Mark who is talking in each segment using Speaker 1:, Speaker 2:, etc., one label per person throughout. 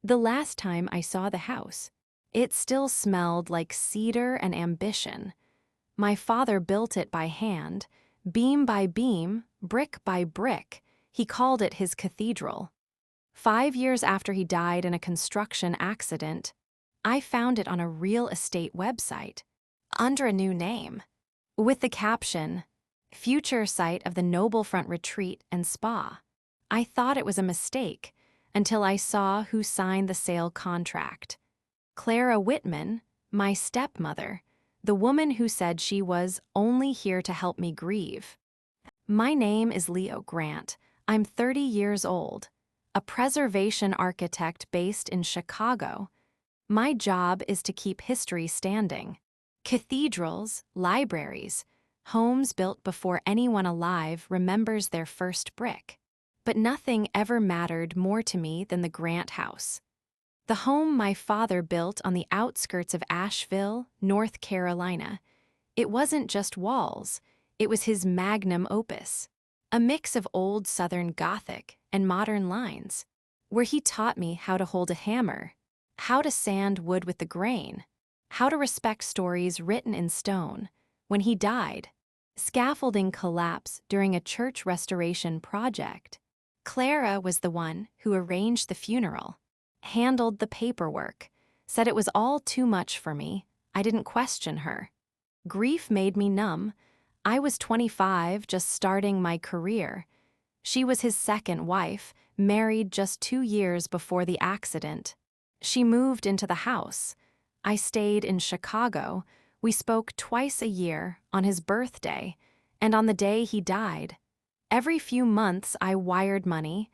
Speaker 1: The last time I saw the house, it still smelled like cedar and ambition. My father built it by hand, beam by beam, brick by brick. He called it his cathedral. 5 years after he died in a construction accident, I found it on a real estate website, under a new name, with the caption, "Future site of the Noblefront Retreat and Spa." I thought it was a mistake until I saw who signed the sale contract. Clara Whitman, my stepmother, the woman who said she was only here to help me grieve. My name is Leo Grant. I'm 30 years old, a preservation architect based in Chicago. My job is to keep history standing. Cathedrals, libraries, homes built before anyone alive remembers their first brick. But nothing ever mattered more to me than the Grant house. The home my father built on the outskirts of Asheville, North Carolina. It wasn't just walls, it was his magnum opus, a mix of old Southern Gothic and modern lines, where he taught me how to hold a hammer, how to sand wood with the grain, how to respect stories written in stone. When he died, scaffolding collapsed during a church restoration project. Clara was the one who arranged the funeral, handled the paperwork, said it was all too much for me. I didn't question her. Grief made me numb. I was 25, just starting my career. She was his second wife, married just 2 years before the accident. She moved into the house. I stayed in Chicago. We spoke twice a year, on his birthday, and on the day he died. Every few months, I wired money.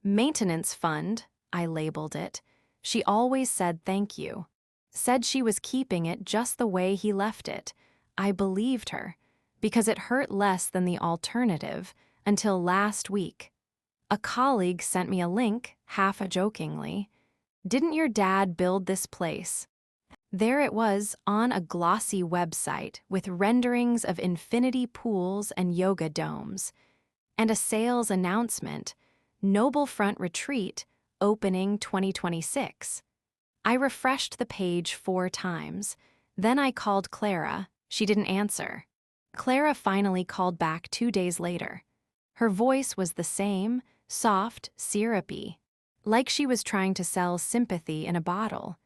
Speaker 1: Maintenance fund, I labeled it. She always said thank you. Said she was keeping it just the way he left it. I believed her, because it hurt less than the alternative, until last week. A colleague sent me a link, half-jokingly. "Didn't your dad build this place?" There it was on a glossy website with renderings of infinity pools and yoga domes. And a sales announcement, Noblefront Retreat, opening 2026. I refreshed the page 4 times. Then I called Clara. She didn't answer. Clara finally called back 2 days later. Her voice was the same, soft, syrupy, like she was trying to sell sympathy in a bottle.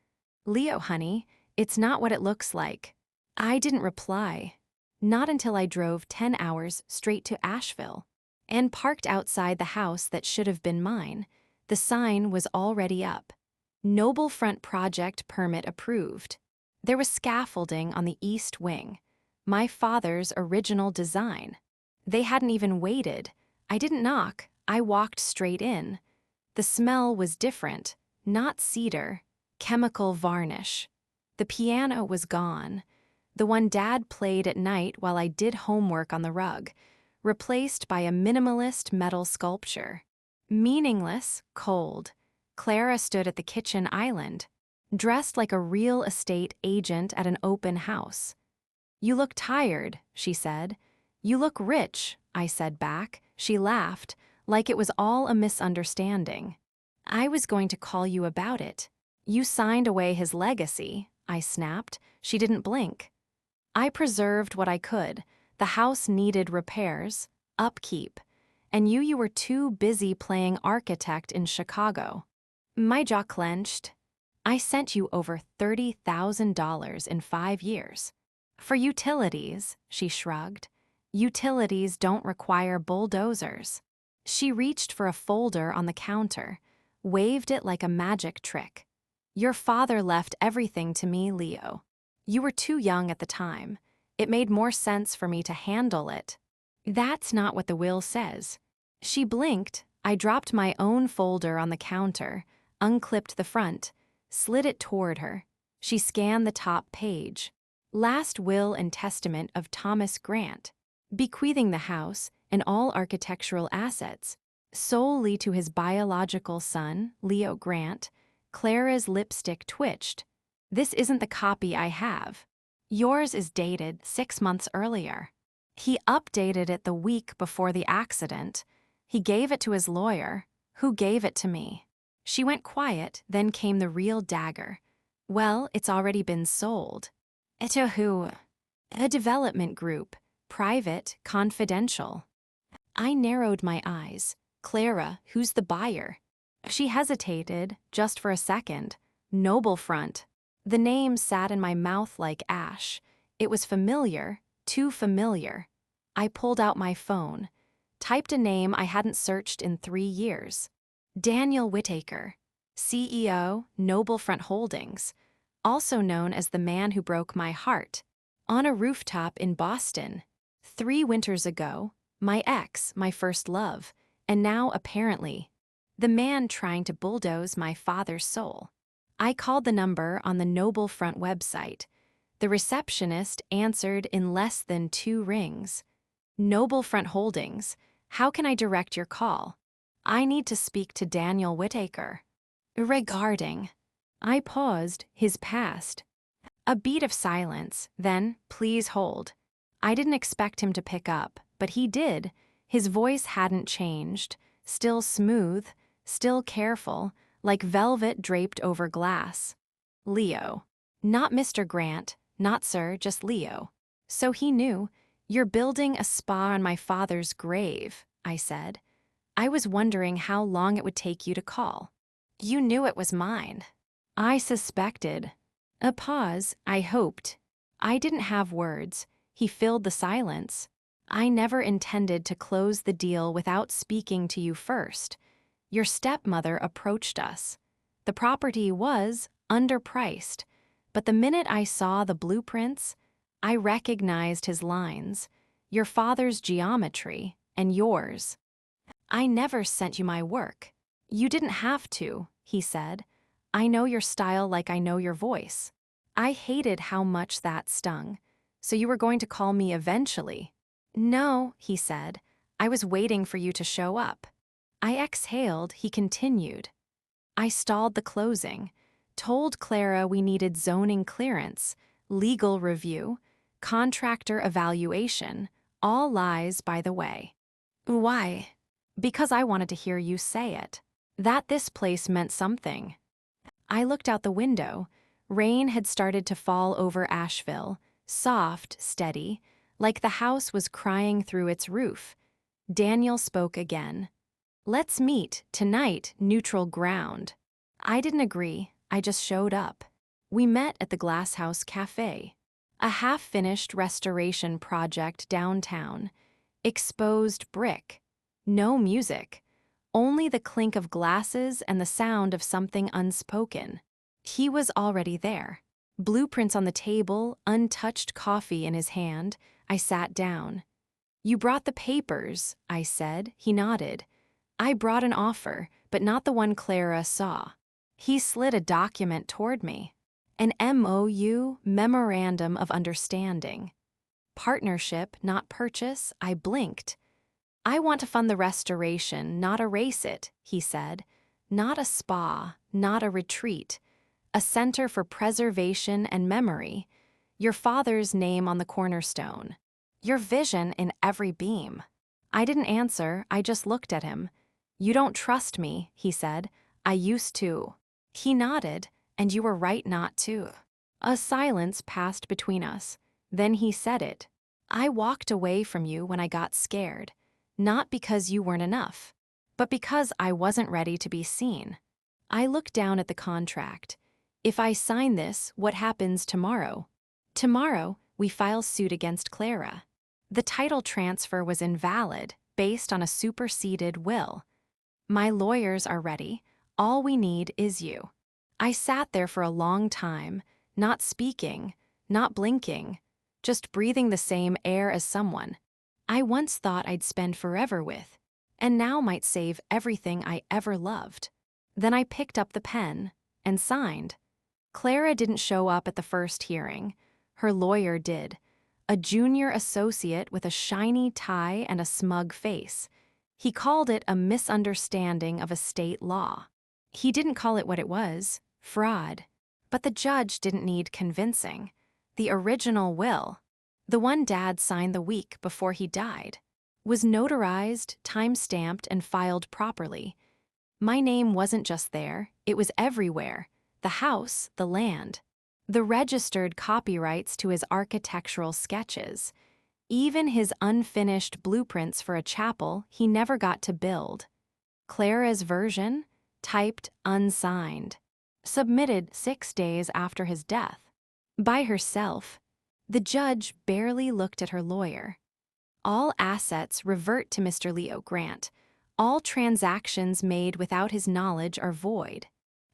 Speaker 1: "Leo, honey, it's not what it looks like." I didn't reply, not until I drove 10 hours straight to Asheville and parked outside the house that should have been mine. The sign was already up. Noblefront project permit approved. There was scaffolding on the east wing, my father's original design. They hadn't even waited. I didn't knock. I walked straight in. The smell was different, not cedar, chemical varnish. The piano was gone, the one Dad played at night while I did homework on the rug, replaced by a minimalist metal sculpture. Meaningless, cold, Clara stood at the kitchen island, dressed like a real estate agent at an open house. "You look tired," she said. "You look rich," I said back. She laughed, like it was all a misunderstanding. "I was going to call you about it. You signed away his legacy," I snapped. She didn't blink. "I preserved what I could. The house needed repairs, upkeep, and you were too busy playing architect in Chicago." My jaw clenched. "I sent you over $30,000 in 5 years. For utilities," she shrugged. "Utilities don't require bulldozers." She reached for a folder on the counter, waved it like a magic trick. "Your father left everything to me, Leo. You were too young at the time. It made more sense for me to handle it." "That's not what the will says." She blinked. I dropped my own folder on the counter, unclipped the front, slid it toward her. She scanned the top page. "Last will and testament of Thomas Grant, bequeathing the house and all architectural assets solely to his biological son, Leo Grant." Clara's lipstick twitched. "This isn't the copy I have. Yours is dated 6 months earlier." He updated it the week before the accident. He gave it to his lawyer, who gave it to me. She went quiet, then came the real dagger. Well, it's already been sold. To who? A development group. Private, confidential. I narrowed my eyes. Clara, who's the buyer? She hesitated, just for a second. Noblefront. The name sat in my mouth like ash. It was familiar, too familiar. I pulled out my phone, typed a name I hadn't searched in 3 years. Daniel Whitaker, CEO, Noblefront Holdings, also known as the man who broke my heart. On a rooftop in Boston. 3 winters ago, my ex, my first love, and now apparently, the man trying to bulldoze my father's soul. I called the number on the Noblefront website. The receptionist answered in less than 2 rings. Noblefront Holdings, how can I direct your call? I need to speak to Daniel Whitaker. Regarding. I paused, his past. A beat of silence, then, please hold. I didn't expect him to pick up, but he did. His voice hadn't changed, still smooth, still careful, like velvet draped over glass. Leo. Not Mr. Grant, not sir, just Leo. So he knew. You're building a spa on my father's grave, I said. I was wondering how long it would take you to call. You knew it was mine. I suspected. A pause, I hoped. I didn't have words. He filled the silence. I never intended to close the deal without speaking to you first. Your stepmother approached us. The property was underpriced, but the minute I saw the blueprints, I recognized his lines, your father's geometry, and yours. I never sent you my work. You didn't have to, he said. I know your style like I know your voice. I hated how much that stung. So you were going to call me eventually? No, he said. I was waiting for you to show up. I exhaled, he continued. I stalled the closing, told Clara we needed zoning clearance, legal review, contractor evaluation, all lies by the way. Why? Because I wanted to hear you say it. That this place meant something. I looked out the window. Rain had started to fall over Asheville, soft, steady, like the house was crying through its roof. Daniel spoke again. Let's meet, tonight, neutral ground. I didn't agree, I just showed up. We met at the Glass House Cafe, a half-finished restoration project downtown. Exposed brick. No music. Only the clink of glasses and the sound of something unspoken. He was already there. Blueprints on the table, untouched coffee in his hand. I sat down. You brought the papers, I said. He nodded. I brought an offer, but not the one Clara saw. He slid a document toward me. An MOU, Memorandum of Understanding. Partnership, not purchase, I blinked. I want to fund the restoration, not erase it, he said. Not a spa, not a retreat. A center for preservation and memory. Your father's name on the cornerstone. Your vision in every beam. I didn't answer, I just looked at him. You don't trust me, he said. I used to. He nodded, and you were right not to. A silence passed between us. Then he said it. I walked away from you when I got scared. Not because you weren't enough, but because I wasn't ready to be seen. I looked down at the contract. If I sign this, what happens tomorrow? Tomorrow, we file suit against Clara. The title transfer was invalid, based on a superseded will. My lawyers are ready. All we need is you. I sat there for a long time, not speaking, not blinking, just breathing the same air as someone I once thought I'd spend forever with, and now might save everything I ever loved. Then I picked up the pen and signed. Clara didn't show up at the first hearing. Her lawyer did. A junior associate with a shiny tie and a smug face. He called it a misunderstanding of a state law. He didn't call it what it was, fraud. But the judge didn't need convincing. The original will, the one Dad signed the week before he died, was notarized, time-stamped, and filed properly. My name wasn't just there, it was everywhere. The house, the land. The registered copyrights to his architectural sketches. Even his unfinished blueprints for a chapel he never got to build. Clara's version, typed unsigned. Submitted 6 days after his death. By herself. The judge barely looked at her lawyer. All assets revert to Mr. Leo Grant. All transactions made without his knowledge are void.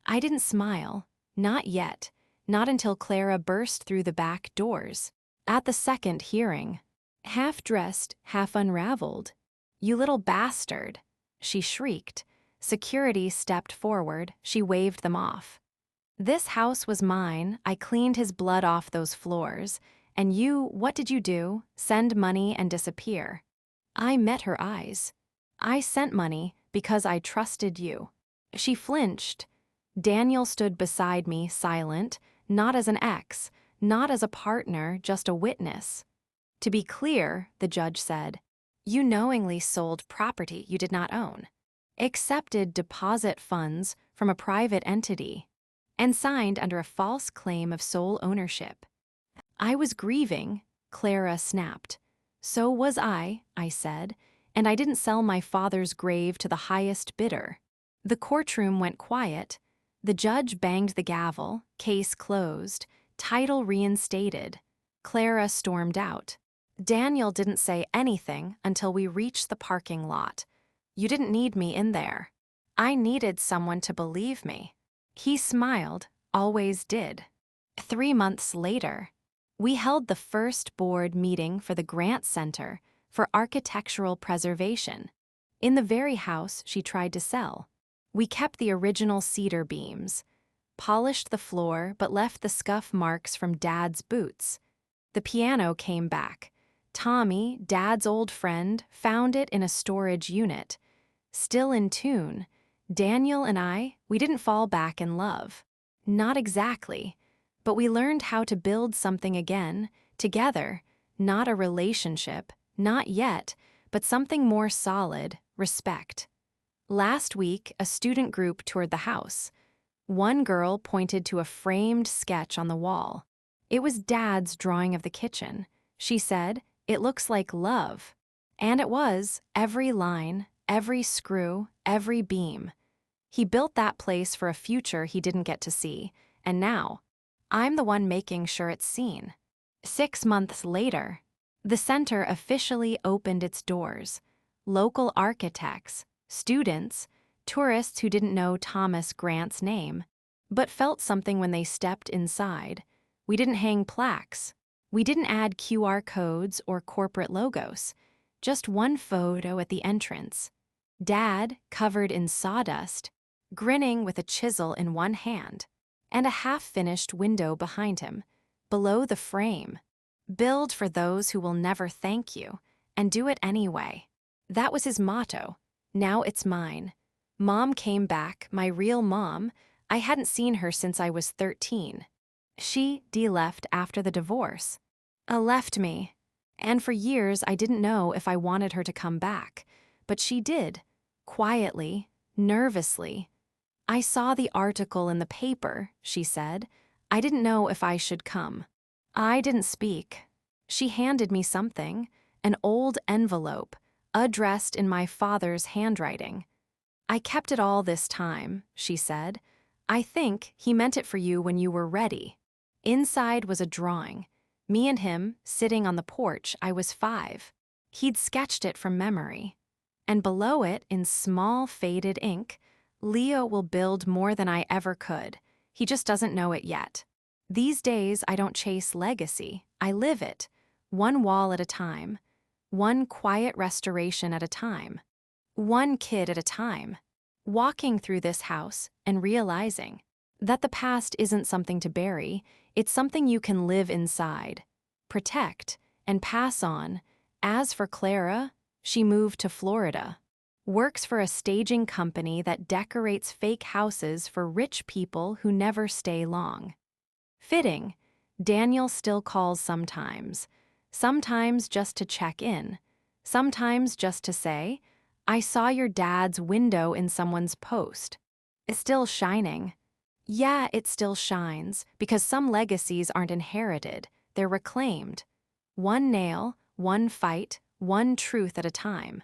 Speaker 1: I didn't smile. Not yet. Not until Clara burst through the back doors. At the second hearing. Half dressed, half unraveled. "You little bastard," she shrieked. Security stepped forward. She waved them off. "This house was mine. I cleaned his blood off those floors. And you, what did you do? Send money and disappear." I met her eyes. "I sent money because I trusted you." She flinched. Daniel stood beside me, silent, not as an ex, not as a partner, just a witness. "To be clear," the judge said, "you knowingly sold property you did not own, accepted deposit funds from a private entity, and signed under a false claim of sole ownership." I was grieving, Clara snapped. "So was I said, "and I didn't sell my father's grave to the highest bidder." The courtroom went quiet. The judge banged the gavel, case closed, title reinstated. Clara stormed out. Daniel didn't say anything until we reached the parking lot. "You didn't need me in there. I needed someone to believe me." He smiled, always did. 3 months later, we held the first board meeting for the Grant Center for Architectural Preservation, in the very house she tried to sell. We kept the original cedar beams, polished the floor but left the scuff marks from Dad's boots. The piano came back. Tommy, Dad's old friend, found it in a storage unit. Still in tune, Daniel and we didn't fall back in love. Not exactly, but we learned how to build something again, together, not a relationship, not yet, but something more solid, respect. Last week, a student group toured the house. One girl pointed to a framed sketch on the wall. It was Dad's drawing of the kitchen. She said, "It looks like love." And it was, every line, every screw, every beam. He built that place for a future he didn't get to see, and now, I'm the one making sure it's seen. 6 months later, the center officially opened its doors. Local architects, students, tourists who didn't know Thomas Grant's name, but felt something when they stepped inside. We didn't hang plaques. We didn't add QR codes or corporate logos. Just one photo at the entrance. Dad, covered in sawdust, grinning with a chisel in one hand, and a half-finished window behind him, below the frame. "Build for those who will never thank you, and do it anyway." That was his motto. Now it's mine. Mom came back, my real mom. I hadn't seen her since I was 13. She left after the divorce. Left me. And for years I didn't know if I wanted her to come back. But she did. Quietly, nervously. "I saw the article in the paper," she said. "I didn't know if I should come." I didn't speak. She handed me something, an old envelope, addressed in my father's handwriting. "I kept it all this time," she said. "I think he meant it for you when you were ready." Inside was a drawing. Me and him, sitting on the porch. I was 5. He'd sketched it from memory. And below it, in small faded ink, "Leo will build more than I ever could. He just doesn't know it yet." These days, I don't chase legacy. I live it, one wall at a time, one quiet restoration at a time, one kid at a time. Walking through this house and realizing that the past isn't something to bury, it's something you can live inside, protect, and pass on. As for Clara, she moved to Florida. Works for a staging company that decorates fake houses for rich people who never stay long. Fitting, Daniel still calls sometimes just to check in, sometimes just to say, I saw your dad's window in someone's post. It's still shining. Yeah, it still shines, because some legacies aren't inherited, they're reclaimed. One nail, one fight, one truth at a time.